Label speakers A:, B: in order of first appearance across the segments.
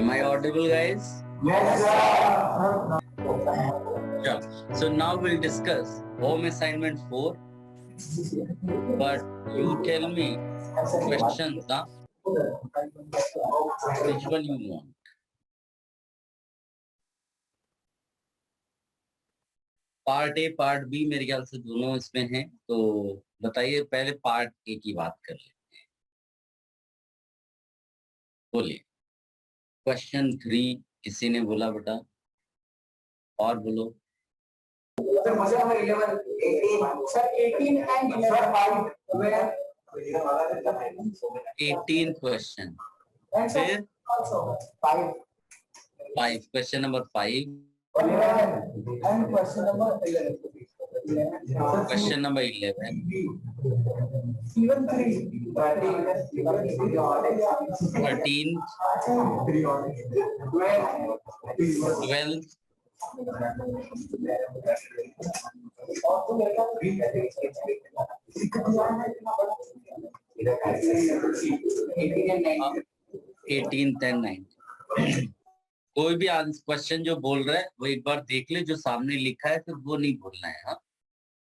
A: Am I audible, guys?
B: Yes, sir.
A: Sure. So now we'll discuss home assignment 4. But you tell me questions, huh? Which one you want? Part A part B मेरे ख्याल से दोनों इसमें हैं, तो बताइए पहले पार्ट ए की बात कर लेते हैं। बोलिए। क्वेश्चन 3 किसी ने बोला बेटा, और बोलो।
B: Sir, question number 11, 18. Sir, 18 and 11. Where?
A: 18 question,
B: And sir,
A: फिर
B: also 5.
A: 5 question number 5,
B: 11 and question number 11.
A: Question number 11,
B: Even 3.
A: 13, 12,
B: and
A: 18 10 9। कोई भी क्वेश्चन जो बोल रहा है वो एक बार देख ले, जो सामने लिखा है, फिर वो नहीं बोलना है।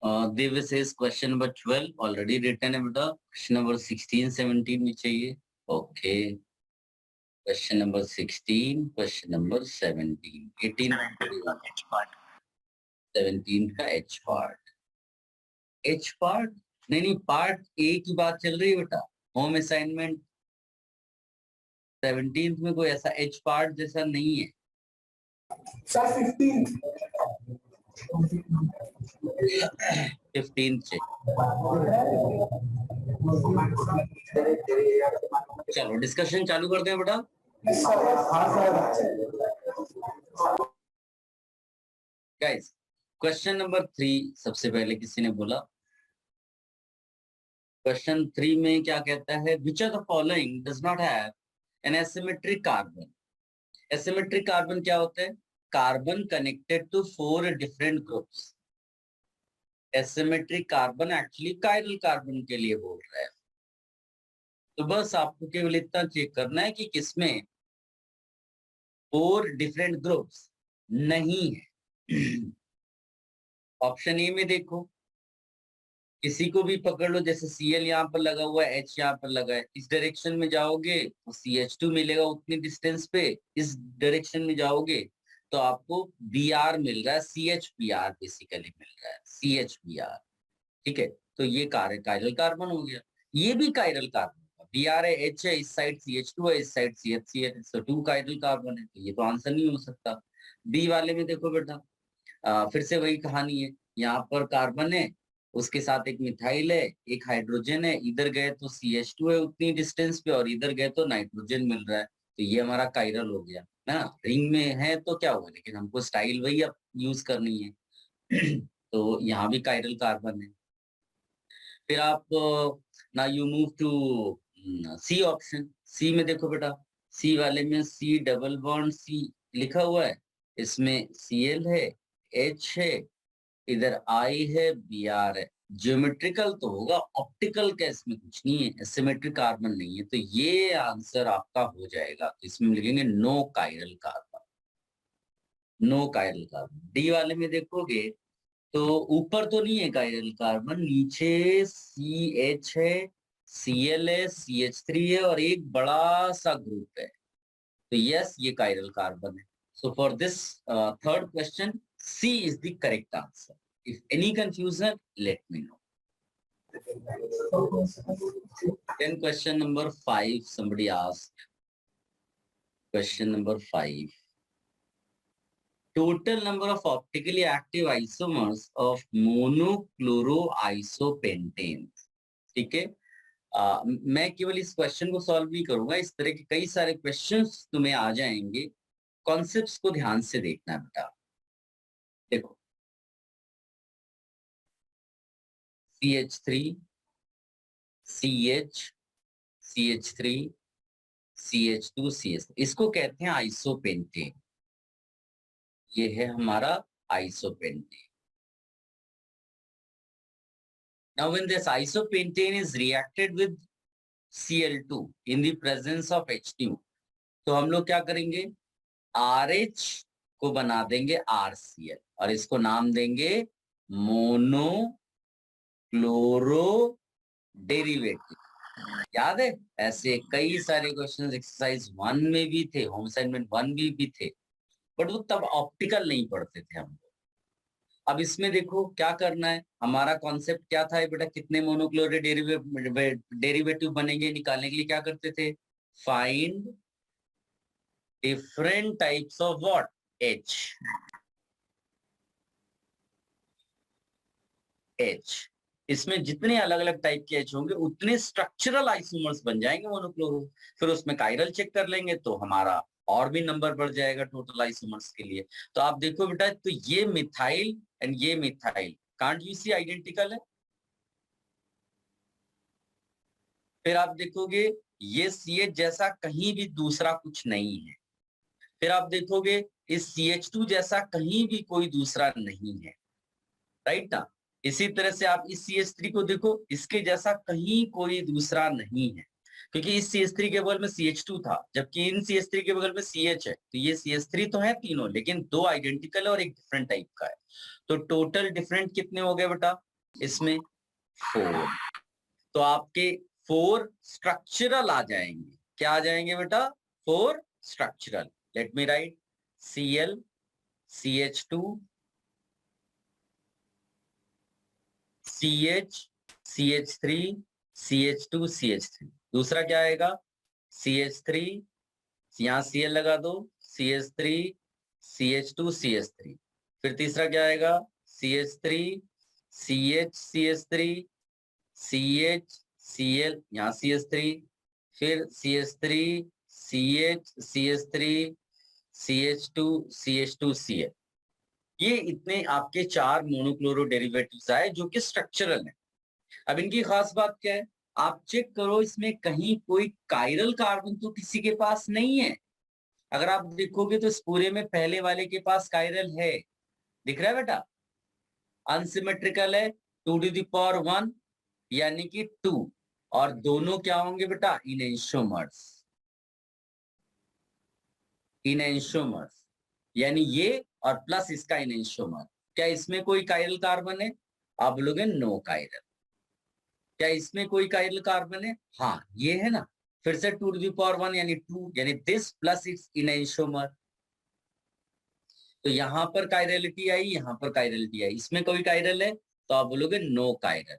A: हाँ, Divya says question number 12 already written है बेटा। क्वेश्चन नंबर 16 17 भी चाहिए। Okay, question number 16, question number 17, 18 17 का एच पार्ट। एच पार्ट नहीं, पार्ट ए की बात चल रही है बेटा। होम असाइनमेंट 17 में कोई ऐसा एच पार्ट जैसा नहीं है।
B: sir, 15.
A: 15 से चलो डिस्कशन चालू करते हैं बेटा। गाइस, क्वेश्चन नंबर 3 सबसे पहले किसी ने बोला। क्वेश्चन 3 में क्या कहता है? Which of the following does not have an asymmetric carbon. Asymmetric carbon क्या होता है? Carbon connected to 4 different groups. Asymmetric carbon actually chiral carbon के लिए बोल रहा है। तो बस आपको केवल इतना चेक करना है कि किसमें 4 डिफरेंट ग्रुप्स नहीं है। ऑप्शन ए में देखो, किसी को भी पकड़ लो, जैसे Cl यहाँ पर लगा हुआ है, H यहाँ पर लगा है, इस डायरेक्शन में जाओगे तो CH2 मिलेगा उतनी डिस्टेंस पे। इस डायरेक्शन में जाओगे तो आपको Br मिल रहा है, CHBr बेसिकली मिल रहा है, CHBr। ठीक है, तो ये कायरल कार्बन हो गया। ये भी कायरल कार्बन होगा। Br है, H है, इस साइड CH2 है, इस साइड CH है, तो 2 कायरल कार्बन है। तो ये तो आंसर नहीं हो सकता। बी वाले में देखो बेटा, फिर से वही कहानी है। यहाँ पर कार्बन है, उसके साथ एक मिथाइल है, एक हाइड्रोजन है। इधर गए तो CH2 है उतनी डिस्टेंस पे, और इधर गए तो नाइट्रोजन मिल रहा है। तो ये हमारा कायरल हो गया ना। रिंग में है तो क्या हुआ, लेकिन हमको स्टाइल वही अब यूज करनी है। तो यहाँ भी कायरल कार्बन है। फिर आप ना you move to C option. C में देखो बेटा, सी वाले में C डबल बॉन्ड C लिखा हुआ है, इसमें Cl है, H है, इधर I है, Br है। ज्योमेट्रिकल तो होगा, ऑप्टिकल का इसमें कुछ नहीं है, सिमेट्रिक कार्बन नहीं है। तो ये आंसर आपका हो जाएगा। तो इसमें लिखेंगे no chiral carbon, no chiral carbon. D वाले में देखोगे तो ऊपर तो नहीं है कायरल कार्बन, नीचे CH है, Cl है, CH3 है, और एक बड़ा सा ग्रुप है। तो यस, ये कायरल कार्बन है। So for this third question C is the correct answer. If any confusion, let me know. Then question number 5, somebody asked. Question number 5. Total number of optically active isomers of monochloroisopentane. ठीक है, मैं केवल इस question को solve भी करूंगा। इस तरह के कई सारे क्वेश्चंस तुम्हें आ जाएंगे। कॉन्सेप्ट्स को ध्यान से देखना बेटा। देखो, CH3, CH, CH3, CH2, CH, इसको कहते हैं आइसोपेंटेन। ये है हमारा isopentane. Now when this isopentane is reacted with Cl2 in the presence of H2, तो हम लोग क्या करेंगे, RH को बना देंगे RCl और इसको नाम देंगे मोनो क्लोरो डेरिवेटिव। याद है, ऐसे कई सारे क्वेश्चन एक्सरसाइज 1 में भी थे, होम असाइनमेंट 1 भी थे, बट वो तब ऑप्टिकल नहीं पढ़ते थे हम लोग। अब इसमें देखो क्या करना है, हमारा कॉन्सेप्ट क्या था बेटा, कितने मोनोक्लोरो डेरिवेटिव बनेंगे निकालने के लिए क्या करते थे, find different types of what, H। इसमें जितने अलग अलग टाइप के H होंगे उतने स्ट्रक्चरल आइसोमर्स बन जाएंगे मोनोक्लोरो। फिर उसमें कायरल चेक कर लेंगे तो हमारा और भी नंबर बढ़ जाएगा टोटल आइसोमर्स के लिए। तो आप देखो बेटा, तो ये मिथाइल एंड ये methyl, can't you see identical है। फिर आप देखोगे ये CH जैसा कहीं भी दूसरा कुछ नहीं है। फिर आप देखोगे इस CH2 जैसा कहीं भी कोई दूसरा नहीं है, राइट ना। इसी तरह से आप इस CH3 को देखो, इसके जैसा कहीं कोई दूसरा नहीं है, क्योंकि इस CH3 के बगल में CH2 था, जबकि इन CH3 के बगल में CH है। तो ये CH3 तो है तीनों, लेकिन 2 आइडेंटिकल है और एक डिफरेंट टाइप का है। तो टोटल डिफरेंट कितने हो गए बेटा इसमें, 4। तो आपके 4 स्ट्रक्चरल आ जाएंगे। क्या आ जाएंगे बेटा, 4 structural. Let me right, Cl, CH2, CH, CH3, CH2, CH3। दूसरा क्या आएगा, CH3, यहाँ Cl लगा दो, CH3, CH2, CH3। फिर तीसरा क्या आएगा, CH3, CH, CH3, CH, Cl, यहाँ CH3, फिर CH3, CH, CH3, CH2, CH2, Cl। ये इतने आपके 4 मोनोक्लोरो डेरिवेटिव्स आए जो कि स्ट्रक्चरल है। अब इनकी खास बात क्या है, आप चेक करो इसमें कहीं कोई कायरल कार्बन तो किसी के पास नहीं है। अगर आप देखोगे तो इस पूरे में पहले वाले के पास कायरल है, दिख रहा है बेटा, अनसिमेट्रिकल है, 2 टू द पावर 1 यानी कि 2, और दोनों क्या होंगे बेटा, इनएंशोमर्स। इनएंशोमर्स यानी ये और प्लस इसका इनएंशोमर। क्या इसमें कोई कायरल कार्बन है, आप बोलोगे नो कायरल। क्या इसमें कोई कायरल कार्बन है, हाँ ये है ना। फिर से 2 टू द पावर 1 यानी 2, यानी दिस प्लस इट्स इनएंशोमर। तो यहां पर कायरलिटी आई, यहां पर कायरलिटी आई, इसमें कोई कायरल है तो आप बोलोगे नो कायरल।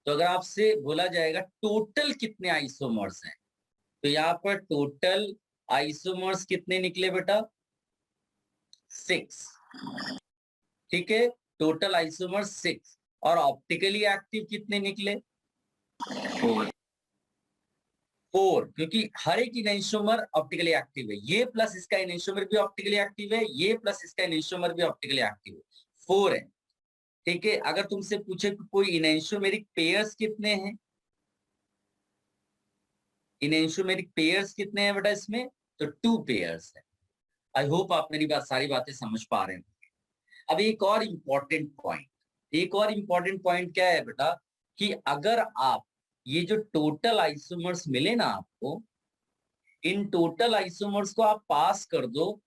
A: तो अगर आपसे बोला जाएगा टोटल कितने आइसोमर्स हैं, तो यहाँ पर टोटल आइसोमर्स कितने निकले बेटा, 6। ठीक है, टोटल आइसोमर्स 6। और ऑप्टिकली एक्टिव कितने निकले, 4, क्योंकि हर एक इनएंशोमर ऑप्टिकली एक्टिव है। ये प्लस इसका इनएंशोमर भी ऑप्टिकली एक्टिव है, ये प्लस इसका इनएंशोमर भी ऑप्टिकली एक्टिव है, 4 है। ठीक है, अगर तुमसे पूछे कि कोई इनएंशोमेरिक पेयर्स कितने हैं, इनएंशोमेरिक पेयर्स कितने हैं बेटा इसमें, तो 2 पेयर्स है। आई होप आप मेरी बात, सारी बातें समझ पा रहे हैं। अब एक और इम्पोर्टेंट पॉइंट, एक और इम्पोर्टेंट पॉइंट क्या है बेटा, कि अगर आप ये जो टोटल आइसोमर्स मिले ना आपको, इन टोटल आइसोमर्स को आप पास कर दो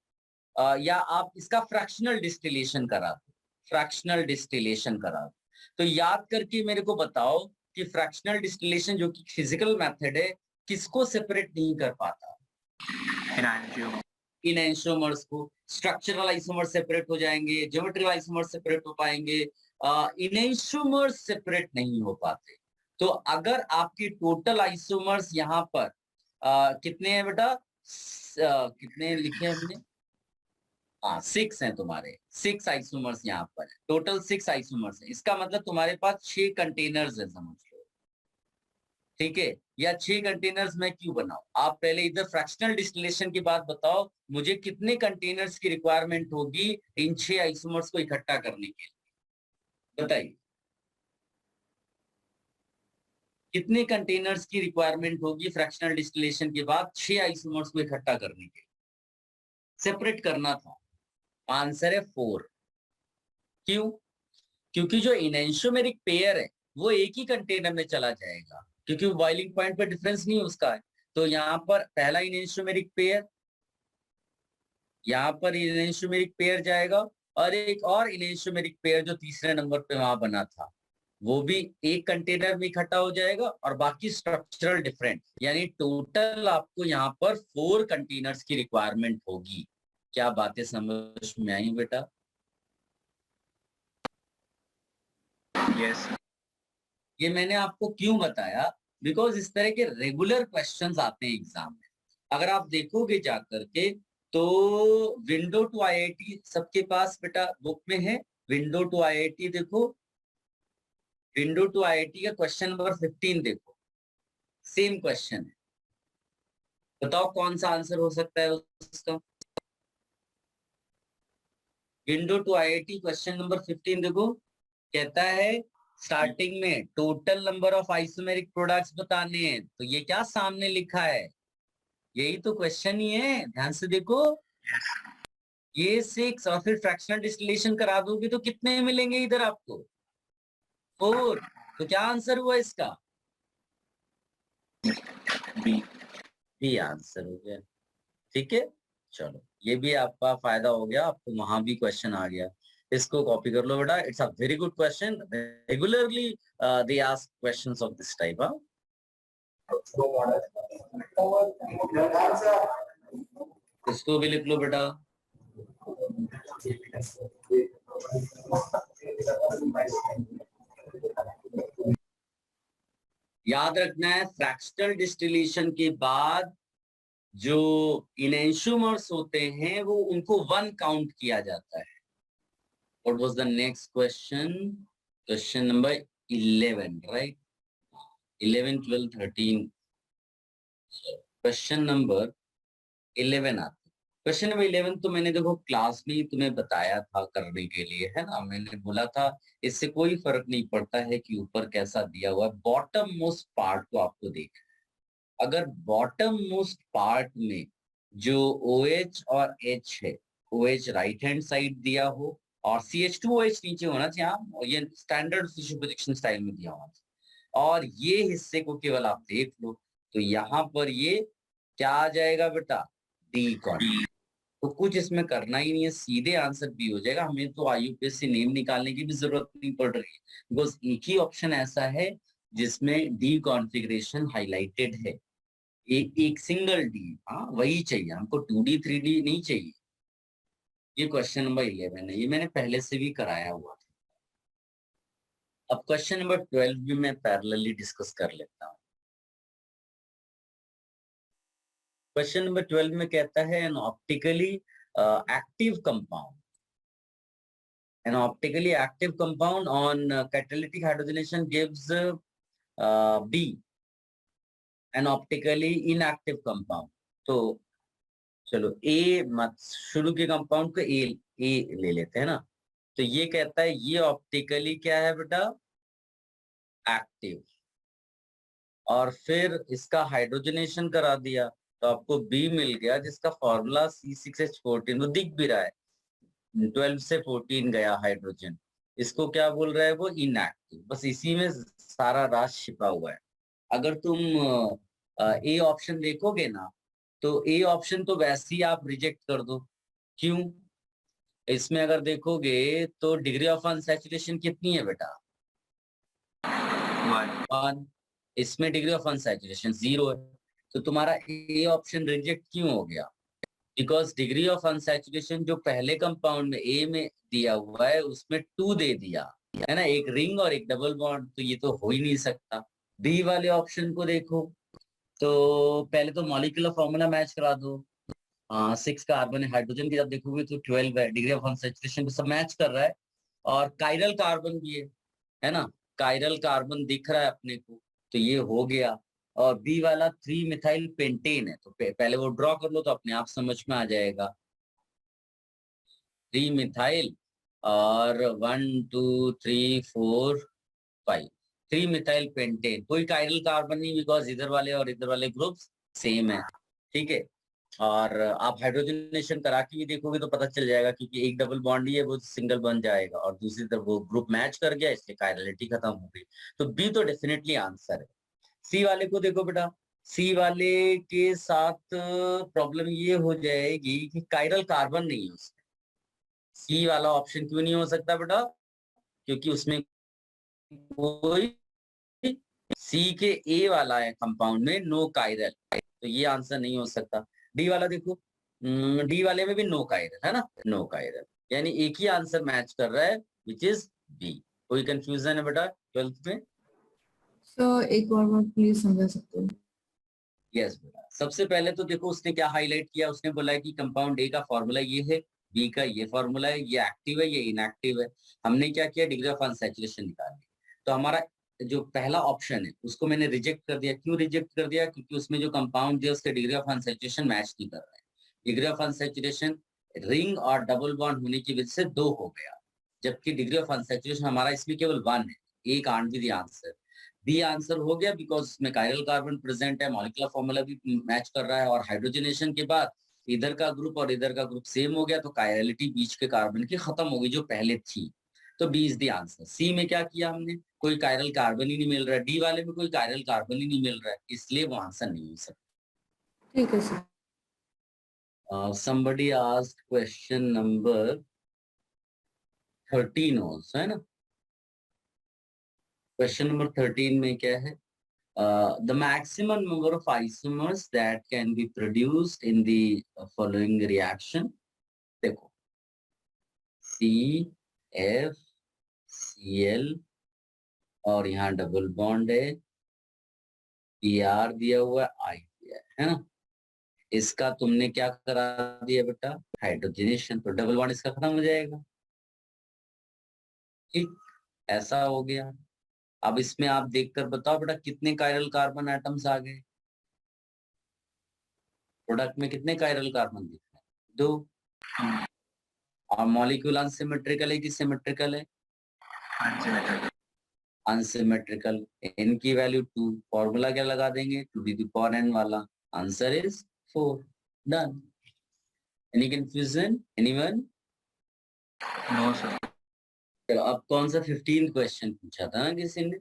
A: या आप इसका फ्रैक्शनल डिस्टिलेशन करा दो, फ्रैक्शनल डिस्टिलेशन करा दो, तो याद करके मेरे को बताओ कि फ्रैक्शनल डिस्टिलेशन जो कि फिजिकल मेथड है, किसको सेपरेट नहीं कर पाता, इनएंशोमर्स को। स्ट्रक्चरल आइसोमर्स सेपरेट हो जाएंगे, ज्योमेट्री आइसोमर्स सेपरेट हो पाएंगे, इनएंशोमर्स सेपरेट नहीं हो पाते। तो अगर आपके टोटल आइसोमर्स यहाँ पर कितने हैं बेटा, कितने लिखे हमने, 6 हैं तुम्हारे, 6 आइसोमर्स यहाँ पर, टोटल 6 आइसोमर्स है। इसका मतलब तुम्हारे पास 6 कंटेनर्स है, समझ लो। ठीक है, या 6 कंटेनर्स मैं क्यों बनाऊं, आप पहले इधर फ्रैक्शनल डिस्टिलेशन की बात बताओ, मुझे कितने कंटेनर्स की रिक्वायरमेंट होगी इन 6 आइसोमर्स को इकट्ठा करने के लिए, बताइए कितने कंटेनर्स की रिक्वायरमेंट होगी फ्रैक्शनल डिस्टिलेशन के बाद 6 आइसोमर्स को इकट्ठा करने के लिए, सेपरेट करना था। आंसर है 4। क्यों, क्योंकि जो इनएंशोमेरिक पेयर है वो एक ही कंटेनर में चला जाएगा, क्योंकि बॉइलिंग पॉइंट पर डिफरेंस नहीं उसका है। तो यहाँ पर पहला इनएंशोमेरिक पेयर यहाँ पर इनएंशियोमेरिक पेयर जाएगा और एक और इनएंशियोमेरिक पेयर जो तीसरे नंबर पे वहां बना था वो भी एक कंटेनर में इकट्ठा हो जाएगा और बाकी स्ट्रक्चरल डिफरेंट, यानी टोटल आपको यहाँ पर 4 कंटेनर्स की रिक्वायरमेंट होगी। क्या बातें समझ में आई बेटा?
C: यस।
A: ये मैंने आपको क्यों बताया, बिकॉज इस तरह के रेगुलर क्वेश्चंस आते हैं एग्जाम में। अगर आप देखोगे जाकर के तो विंडो टू आईआईटी सबके पास बेटा बुक में है। विंडो टू आईआईटी देखो, विंडो टू आईआईटी का क्वेश्चन नंबर 15 देखो, सेम क्वेश्चन है। बताओ कौन सा आंसर हो सकता है उसका? Window to IIT question number 15 देखो, कहता है स्टार्टिंग में total number of isomeric products बताने हैं। तो ये क्या सामने लिखा है, यही तो क्वेश्चन ही है, ध्यान से देखो। ये 6 और फिर फ्रैक्शनल डिस्टिलेशन करा दोगे तो कितने मिलेंगे इधर आपको? 4। तो क्या आंसर हुआ इसका? बी आंसर हो गया। ठीक है, चलो ये भी आपका फायदा हो गया, आपको वहां भी क्वेश्चन आ गया। इसको कॉपी कर लो बेटा, it's a very good question. Regularly they ask questions of this type. इसको भी लिख लो बेटा। याद रखना है फ्रैक्शनल डिस्टिलेशन के बाद जो इनएंशियोमर्स होते हैं वो उनको 1 काउंट किया जाता है। What was the next question? Question number 11, right? 11, 12, 13. Question number 11 आता है। क्वेश्चन नंबर 11 तो मैंने देखो क्लास में ही तुम्हें बताया था करने के लिए, है ना। मैंने बोला था इससे कोई फर्क नहीं पड़ता है कि ऊपर कैसा दिया हुआ है, बॉटम मोस्ट पार्ट को आपको देखना है। अगर बॉटम मोस्ट पार्ट में जो OH और H है, OH राइट हैंड साइड दिया हो और CH2OH नीचे होना चाहिए, और ये स्टैंडर्ड फिशन प्रोजेक्शन स्टाइल में दिया होना चाहिए, और ये हिस्से को केवल आप देख लो तो यहाँ पर ये क्या आ जाएगा बेटा? D cord. तो कुछ इसमें करना ही नहीं है, सीधे आंसर बी हो जाएगा। हमें तो IUPAC नेम निकालने की भी जरूरत नहीं पड़ रही है, बिकॉज एक ही ऑप्शन ऐसा है जिसमें डी कॉन्फ़िगरेशन हाईलाइटेड है। एक सिंगल डी, हाँ वही चाहिए हमको, 2D 3D नहीं चाहिए। ये क्वेश्चन नंबर 11 है, ये मैंने पहले से भी कराया हुआ था। अब क्वेश्चन नंबर 12 भी मैं पैरेलली डिस्कस कर लेता हूँ। क्वेश्चन नंबर 12 में कहता है N optically active compound, an optically active compound on catalytic hydrogenation gives B, an optically inactive compound। तो चलो ए मत, शुरू के कंपाउंड को ए ले लेते हैं ना। तो ये कहता है ये ऑप्टिकली क्या है बेटा? एक्टिव, और फिर इसका हाइड्रोजनेशन करा दिया तो आपको बी मिल गया, जिसका फॉर्मूला C6H14 वो दिख भी रहा है, 12 से 14 गया हाइड्रोजन। इसको क्या बोल रहा है वो? इनएक्टिव। बस इसी में सारा राज छिपा हुआ है। अगर तुम ए ऑप्शन देखोगे ना तो ए ऑप्शन तो वैसे ही आप रिजेक्ट कर दो। क्यों? इसमें अगर देखोगे तो डिग्री ऑफ अनसैचुरेशन कितनी है बेटा? 1। इसमें डिग्री ऑफ अनसैचुरेशन 0 है, तो तुम्हारा ए ऑप्शन रिजेक्ट क्यों हो गया? बिकॉज डिग्री ऑफ अनसैचुरेशन जो पहले कंपाउंड में ए में दिया हुआ है उसमें 2 दे दिया है ना, एक रिंग और एक डबल बॉन्ड, तो ये तो हो ही नहीं सकता। बी वाले ऑप्शन को देखो तो पहले तो मॉलिक्यूलर फॉर्मूला मैच करा दो। 6 कार्बन है, हाइड्रोजन की जब देखोगे तो 12 है, डिग्री ऑफ अनसैचुरेशन तो सब मैच कर रहा है, और काइरल कार्बन भी है ना, काइरल कार्बन दिख रहा है अपने को, तो ये हो गया। और बी वाला 3 मिथाइल पेंटेन है, तो पहले वो ड्रॉ कर लो तो अपने आप समझ में आ जाएगा। 3 मिथाइल और 1 2 3 4 5, 3 मिथाइल पेंटेन, कोई काइरल कार्बन नहीं, बिकॉज इधर वाले और इधर वाले ग्रुप्स सेम है। ठीक है, और आप हाइड्रोजनेशन करा के भी देखोगे तो पता चल जाएगा, क्योंकि एक डबल बॉन्ड ही है वो सिंगल बन जाएगा, और दूसरी तरफ वो ग्रुप मैच कर गया इसलिए कायरलिटी खत्म हो गई। तो बी तो डेफिनेटली आंसर है। सी वाले को देखो बेटा, सी वाले के साथ प्रॉब्लम ये हो जाएगी कि कायरल कार्बन नहीं है उसमें। सी वाला ऑप्शन क्यों नहीं हो सकता बेटा? क्योंकि उसमें कोई सी के ए वाला है कंपाउंड में नो कायरल, तो ये आंसर नहीं हो सकता। डी वाला देखो, डी वाले में भी नो कायरल है ना, नो कायरल, यानी एक ही आंसर मैच कर रहा है विच इज बी। कोई कंफ्यूजन है बेटा 12th में?
C: सर एक और बार प्लीज समझा सकते हो?
A: यस बेटा, सबसे पहले तो देखो उसने क्या हाईलाइट किया, उसने बोला है कि कंपाउंड ए का फॉर्मूला ये है, बी का ये फॉर्मूला है, ये एक्टिव है, ये इनएक्टिव है। हमने क्या किया, डिग्री ऑफ अनसैचुरेशन निकाली। तो हमारा जो पहला ऑप्शन है उसको मैंने रिजेक्ट कर दिया। क्यों रिजेक्ट कर दिया? क्योंकि उसमें जो कंपाउंड है उसके डिग्री ऑफ अनसैचुरेशन मैच नहीं कर रहा है। डिग्री ऑफ अनसैचुरेशन रिंग और डबल बॉन्ड होने की वजह से 2 हो गया, जबकि डिग्री ऑफ अनसैचुरेशन हमारा इसमें केवल 1 है। A can't be the answer. B answer हो गया बिकॉज उसमें कायरल कार्बन प्रेजेंट है, मॉलिक्यूलर फॉर्मूला भी मैच कर रहा है, और हाइड्रोजनेशन के बाद इधर का ग्रुप और इधर का ग्रुप सेम हो गया, तो कायरलिटी बीच के कार्बन की खत्म हो गई जो पहले थी। तो बी इज द आंसर। सी में क्या किया हमने, कोई कायरल कार्बन ही नहीं मिल रहा है, डी वाले में कोई कायरल कार्बन ही नहीं मिल रहा है, इसलिए वो आंसर नहीं हो सकता।
C: ठीक है sir.
A: somebody asked question number 13 also, है ना? क्वेश्चन नंबर 13 में क्या है? The maximum number of isomers that can be produced in the following reaction. देखो, C, F, Cl और यहाँ डबल बॉन्ड है, Br दिया हुआ है, I दिया है ना? इसका तुमने क्या करा दिया बेटा, हाइड्रोजनेशन, तो डबल बॉन्ड इसका खत्म हो जाएगा। ठीक, ऐसा हो गया। अब इसमें आप देखकर बताओ बेटा कितने कायरल कार्बन एटम्स आ गए, प्रोडक्ट में कितने कायरल कार्बन दिख रहे हैं? 2। और मॉलिक्यूल अनसिमेट्रिकल है कि सिमेट्रिकल है? अनसिमेट्रिकल। n की वैल्यू 2, फॉर्मूला क्या लगा देंगे, 2n वाला। Answer is 4। Done. Any confusion, anyone?
D: No sir.
A: चलो, अब कौन सा 15 क्वेश्चन पूछा था ना किसी ने?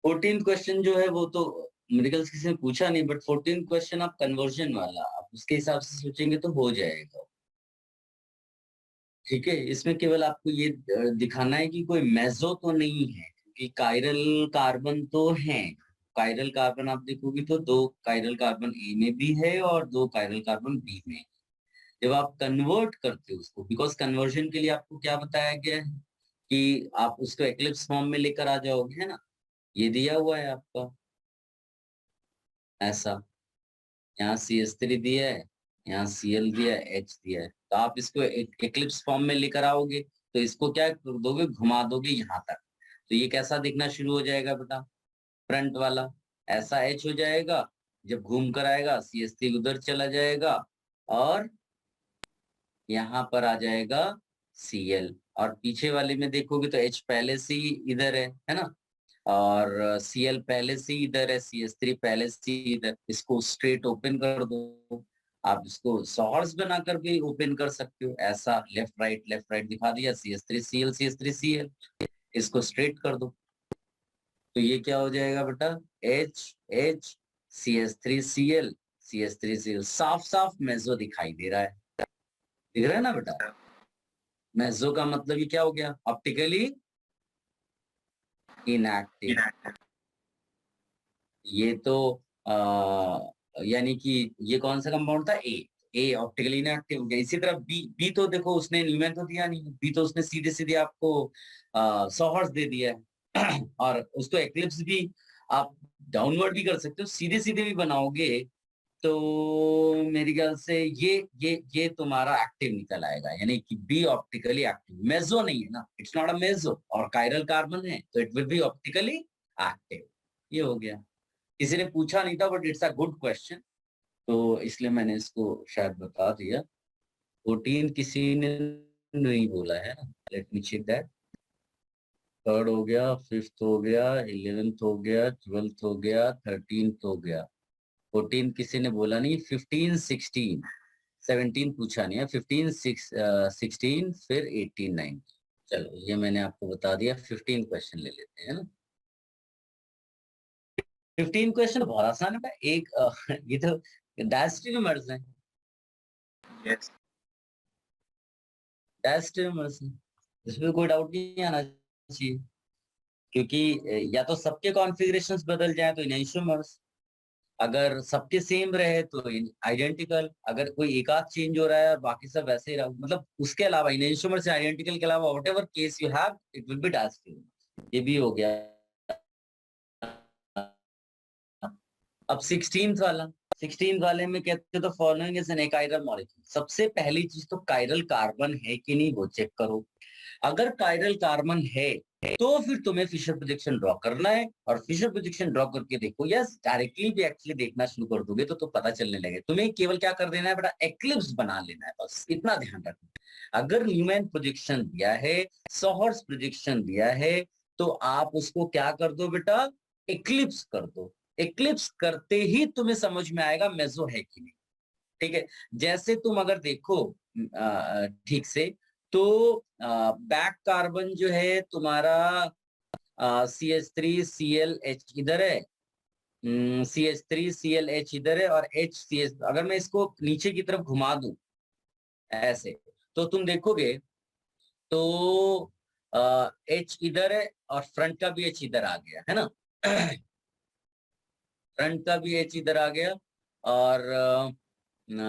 A: 14 क्वेश्चन जो है वो तो मेरे ख्याल से किसी ने पूछा नहीं, बट 14 क्वेश्चन आप कन्वर्जन वाला, आप उसके हिसाब से सोचेंगे तो हो जाएगा। ठीक है, इसमें केवल आपको ये दिखाना है कि कोई मेसो तो नहीं है, क्योंकि कायरल कार्बन तो है। कायरल कार्बन आप देखोगे तो 2 कायरल कार्बन ए में भी है और 2 कायरल कार्बन बी में है। जब आप कन्वर्ट करते हो उसको, बिकॉज कन्वर्जन के लिए आपको क्या बताया गया है कि आप उसको एक्लिप्स फॉर्म में लेकर आ जाओगे, है ना? ये दिया हुआ है आपका ऐसा, यहाँ CH3 दिया है, यहाँ Cl दिया है, H दिया है, तो आप इसको एक्लिप्स फॉर्म में लेकर आओगे तो इसको क्या कर दोगे, घुमा दोगे यहाँ तक, तो ये कैसा दिखना शुरू हो जाएगा बेटा, फ्रंट वाला ऐसा H हो जाएगा। जब घूम कर आएगा CH3 उधर चला जाएगा और यहाँ पर आ जाएगा Cl, और पीछे वाले में देखोगे तो H पहले से ही इधर है ना? और Cl पहले से इधर है, CH3 पहले से इधर। इसको स्ट्रेट ओपन कर दो, आप इसको सॉर्स बनाकर भी ओपन कर सकते हो, ऐसा लेफ्ट राइट दिखा दिया, CH3Cl CH3Cl, इसको स्ट्रेट कर दो तो ये क्या हो जाएगा बेटा, H CH3Cl CH3Cl। साफ साफ मेसो दिखाई दे रहा है, दिख रहा है ना बेटा? मेसो का मतलब ये क्या हो गया, ऑप्टिकली इनएक्टिव। ये तो यानी कि ये कौन सा कंपाउंड था, ए ऑप्टिकली इनएक्टिव हो गया। इसी तरह बी तो देखो उसने न्यूमैन तो दिया नहीं, बी तो उसने सीधे सीधे आपको सॉहर्स दे दिया है और उसको एक्लिप्स भी आप डाउनवर्ड भी कर सकते हो, सीधे सीधे भी बनाओगे तो मेरे ख्याल से ये तुम्हारा एक्टिव निकल आएगा, यानी कि बी ऑप्टिकली एक्टिव। मेसो नहीं है ना, इट्स नॉट अ मेसो, और कायरल कार्बन है तो it will be optically active. ये हो गया, किसी ने पूछा नहीं था but it's a good question, तो इसलिए मैंने इसको शायद बता दिया। 14 किसी ने नहीं बोला है, let me check that. 3rd हो गया, 5th हो गया, 11th हो गया, 12th हो गया, 13th हो गया। 14 किसी ने बोला नहीं, 15 16 17 पूछा नहीं है, 15 16 फिर 18 9। चलो ये मैंने आपको बता दिया, 15 क्वेश्चन ले लेते हैं ना। 15 क्वेश्चन बहुत आसान है। एक ये तो डायस्टेरियोमर्स है,
D: Yes.
A: डायस्टेरियोमर्स है, इसमें कोई डाउट नहीं आना चाहिए, क्योंकि या तो सबके कॉन्फ़िगरेशंस बदल जाए तो इनैंशियोमर्स, अगर सबके सेम रहे तो आइडेंटिकल, अगर कोई एक आध चेंज हो रहा है और बाकी सब वैसे ही रहा, मतलब उसके अलावा इनैंशियोमर से आइडेंटिकल के अलावा whatever case you have it will be diastereomers. ये भी हो गया। अब 16th वाले में कहते हैं the following is an achiral molecule. सबसे पहली चीज तो कायरल कार्बन है कि नहीं वो चेक करो। अगर कायरल कार्बन है तो फिर तुम्हें फिशर प्रोजेक्शन ड्रॉ करना है, और फिशर प्रोजेक्शन ड्रॉ करके देखो, यस डायरेक्टली भी एक्चुअली देखना शुरू कर दोगे तो पता चलने लगे। तुम्हें केवल क्या कर देना है बेटा, एक्लिप्स बना लेना है, बस इतना ध्यान रखना। अगर न्यूमैन प्रोजेक्शन दिया है, सॉहर्स प्रोजेक्शन दिया है, तो आप उसको क्या कर दो बेटा, एक्लिप्स कर दो। एक्लिप्स करते ही तुम्हें समझ में आएगा मेसो है कि नहीं। ठीक है, जैसे तुम अगर देखो ठीक से, तो बैक कार्बन जो है तुम्हारा CH3Cl H इधर है, CH3Cl H इधर है, और HCH, अगर मैं इसको नीचे की तरफ घुमा दूं ऐसे, तो तुम देखोगे तो H इधर है और फ्रंट का भी H इधर आ गया है ना। फ्रंट का भी H इधर आ गया और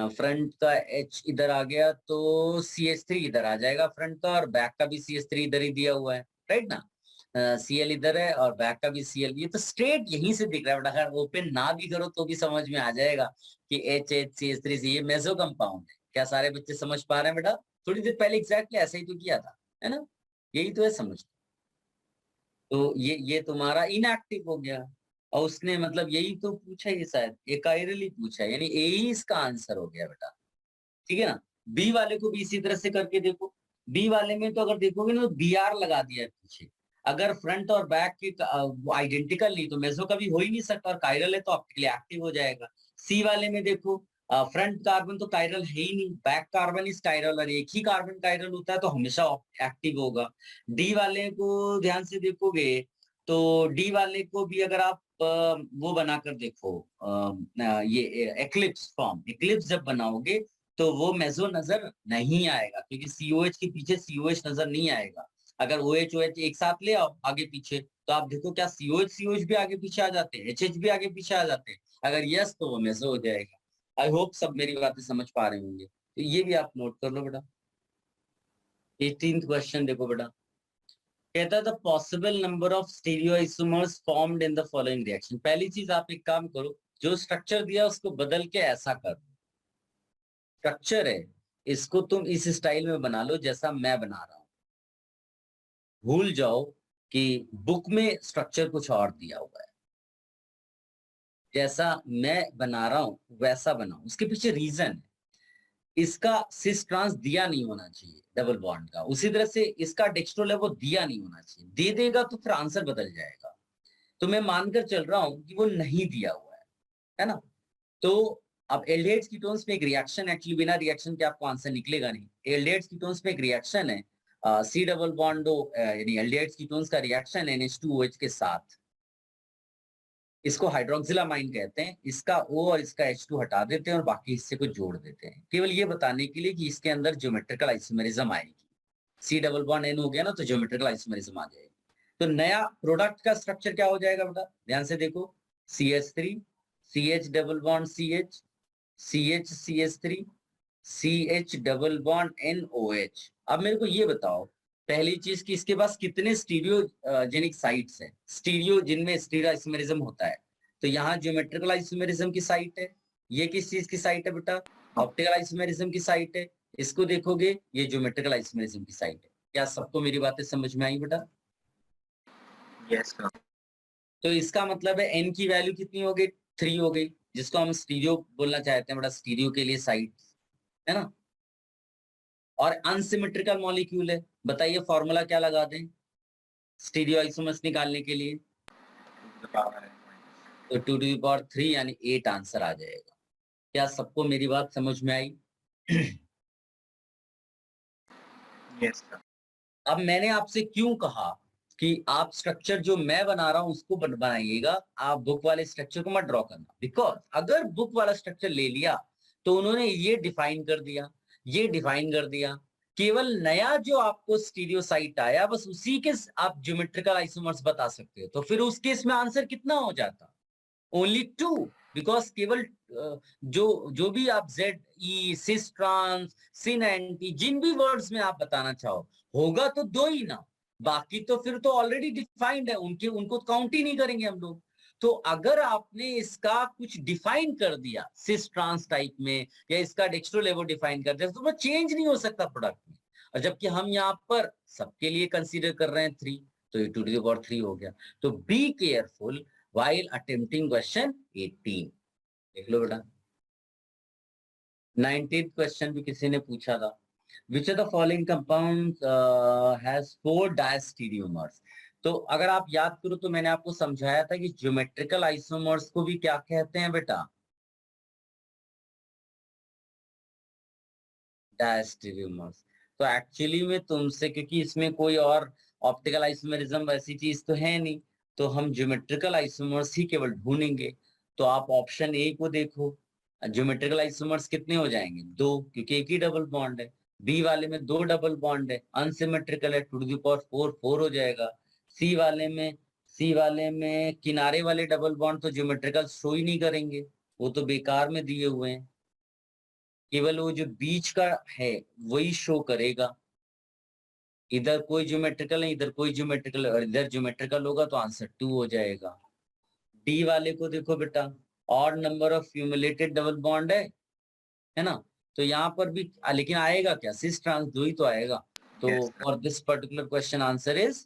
A: फ्रंट का H इधर आ गया, तो CH3 इधर आ जाएगा फ्रंट का, और बैक का भी CH3 इधर ही दिया हुआ है, राइट ना। Cl इधर है और बैक का भी Cl, ये तो स्ट्रेट यहीं से दिख रहा है बेटा। अगर ओपन ना भी करो तो भी समझ में आ जाएगा कि HCH3 ये मेसो कंपाउंड है। क्या सारे बच्चे समझ पा रहे हैं बेटा? थोड़ी देर पहले एग्जैक्टली ऐसा ही तो किया था, है ना, यही तो है समझ। तो ये तुम्हारा इनएक्टिव हो गया, और उसने मतलब यही तो पूछा, ये शायद एकाइरली पूछा, यानी ए ही इसका आंसर हो गया बेटा। ठीक है ना। बी वाले को भी इसी तरह से करके देखो। बी वाले में तो अगर देखोगे ना, BR लगा दिया है पीछे। अगर फ्रंट और बैक के आइडेंटिकल नहीं तो मेसो कभी हो ही नहीं सकता, और कायरल है तो आपके लिए एक्टिव हो जाएगा। सी वाले में देखो, फ्रंट कार्बन तो कायरल है ही नहीं, बैक कार्बन इज कायरल, और एक ही कार्बन कायरल होता है तो हमेशा एक्टिव होगा। डी वाले को ध्यान से देखोगे तो डी वाले को भी अगर आप वो बनाकर देखो, ये एक्लिप्स फॉर्म, एक्लिप्स जब बनाओगे तो वो मेसो नजर नहीं आएगा, क्योंकि COH के पीछे COH नजर नहीं आएगा। अगर OH OH एक साथ ले आओ आगे पीछे, तो आप देखो क्या COH भी आगे पीछे आ जाते हैं, HH भी आगे पीछे आ जाते हैं। अगर यस तो वो मेसो हो जाएगा। आई होप सब मेरी बातें समझ पा रहे होंगे, तो ये भी आप नोट कर लो बेटा। 18th क्वेश्चन देखो बेटा, कहता है the possible number of stereoisomers formed in the following reaction. पहली चीज आप एक काम करो, जो स्ट्रक्चर दिया उसको बदल के ऐसा कर, स्ट्रक्चर है इसको तुम इस स्टाइल में बना लो जैसा मैं बना रहा हूं। भूल जाओ कि बुक में स्ट्रक्चर कुछ और दिया हुआ है, जैसा मैं बना रहा हूं वैसा बनाओ। उसके पीछे रीजन है, इसका सिस ट्रांस दिया नहीं होना चाहिए डबल बॉन्ड का, उसी तरह से इसका डेक्स्ट्रो लेवो दिया नहीं होना चाहिए। दे देगा तो फिर आंसर बदल जाएगा। तो मैं मानकर चल रहा हूं कि वो नहीं दिया हुआ है ना। तो अब एल्डिहाइड्स कीटोन्स में एक रिएक्शन, एक्चुअली बिना रिएक्शन के आपको आंसर निकलेगा नहीं। एल्डिहाइड्स कीटोन्स में एक रिएक्शन है, C डबल बॉन्ड यानी एल्डिहाइड्स कीटोन्स का रिएक्शन है NH2OH के साथ, इसको हाइड्रोक्सिलामाइन कहते हैं। इसका O और इसका H2 हटा देते हैं और बाकी हिस्से को जोड़ देते हैं, केवल ये बताने के लिए कि इसके अंदर ज्योमेट्रिकल आइसोमेरिज्म आएगी। C डबल बॉन्ड N हो गया ना, तो ज्योमेट्रिकल आइसोमेरिज्म आ जाएगी। तो नया प्रोडक्ट का स्ट्रक्चर क्या हो जाएगा बेटा, ध्यान से देखो, CH3 CH double bond CH CH CH3 CH double bond NOH। अब मेरे को ये बताओ, पहली चीज कि इसके पास कितने स्टीरियोजेनिक साइट्स हैं, स्टीरियो जिनमें स्टीरियो आइसोमेरिज्म होता है। तो यहाँ ज्योमेट्रिकल आइसोमेरिज्म की साइट है, ये किस चीज की साइट है बेटा, ऑप्टिकल आइसोमेरिज्म की साइट है। इसको देखोगे ये ज्योमेट्रिकल आइसोमेरिज्म की साइट है। क्या सबको मेरी बातें समझ में आई बेटा?
D: Yes, sir.
A: तो इसका मतलब है N की वैल्यू कितनी हो गई, 3 हो गई, जिसको हम स्टीरियो बोलना चाहते हैं बेटा, स्टीरियो के लिए साइट है ना। और अनसिमेट्रिकल मॉलिक्यूल है, बताइए फॉर्मूला क्या लगा दें स्टीरियो आइसोमर्स निकालने के लिए?
D: The power है.
A: तो 2 to the power 3 यानी 8 आंसर आ जाएगा। क्या सबको मेरी बात समझ में आई?
D: Yes, sir.
A: अब मैंने आपसे क्यों कहा कि आप स्ट्रक्चर जो मैं बना रहा हूं उसको बनाइएगा, आप बुक वाले स्ट्रक्चर को मत ड्रॉ करना। बिकॉज अगर बुक वाला स्ट्रक्चर ले लिया तो उन्होंने ये डिफाइन कर दिया, ये डिफाइन कर दिया, केवल नया जो आपको स्टीरियोसाइट आया बस उसी के आप ज्योमेट्रिकल आइसोमर्स बता सकते हो। तो फिर उस केस में आंसर कितना हो जाता? ओनली 2, बिकॉज केवल जो भी आप जेड ई, सिस ट्रांस, सिन एंटी, जिन भी वर्ड्स में आप बताना चाहो, होगा तो 2 ही ना, बाकी तो फिर तो ऑलरेडी डिफाइंड है, उनको काउंट ही नहीं करेंगे हम लोग। तो अगर आपने इसका कुछ डिफाइन कर दिया सिस ट्रांस टाइप में, या इसका डेक्स्ट्रोलेवो डिफाइन कर दिया, तो वो चेंज नहीं हो सकता प्रोडक्ट में। और जबकि हम यहाँ पर सबके लिए कंसीडर कर रहे हैं 3, तो ये 2 to the power 3 हो गया। तो be careful while attempting question 18। देख लो बेटा। 19th क्वेश्चन भी किसी ने पूछा था, which of the following compounds has 4 diastereomers। तो अगर आप याद करो तो मैंने आपको समझाया था कि ज्योमेट्रिकल आइसोमर्स को भी क्या कहते हैं बेटा? डायस्टेरियोमर्स। तो एक्चुअली में तुमसे, क्योंकि इसमें कोई और ऑप्टिकल आइसोमेरिज्म वैसी चीज तो है नहीं, तो हम ज्योमेट्रिकल आइसोमर्स ही केवल ढूंढेंगे। तो आप ऑप्शन ए को देखो, ज्योमेट्रिकल आइसोमर्स कितने हो जाएंगे? 2, क्योंकि एक ही डबल बॉन्ड है। बी वाले में 2 डबल बॉन्ड है, अनसिमेट्रिकल है, 2 to the power 4 4 हो जाएगा। सी वाले में किनारे वाले डबल बॉन्ड तो ज्योमेट्रिकल शो ही नहीं करेंगे, वो तो बेकार में दिए हुए हैं, केवल वो जो बीच का है वही शो करेगा। इधर कोई ज्योमेट्रिकल नहीं, इधर कोई ज्योमेट्रिकल, और इधर ज्योमेट्रिकल होगा तो आंसर 2 हो जाएगा। डी वाले को देखो बेटा, odd number of cumulated double bond है ना, तो यहाँ पर भी लेकिन आएगा क्या? सिस ट्रांस 2 ही तो आएगा। तो for this particular question answer is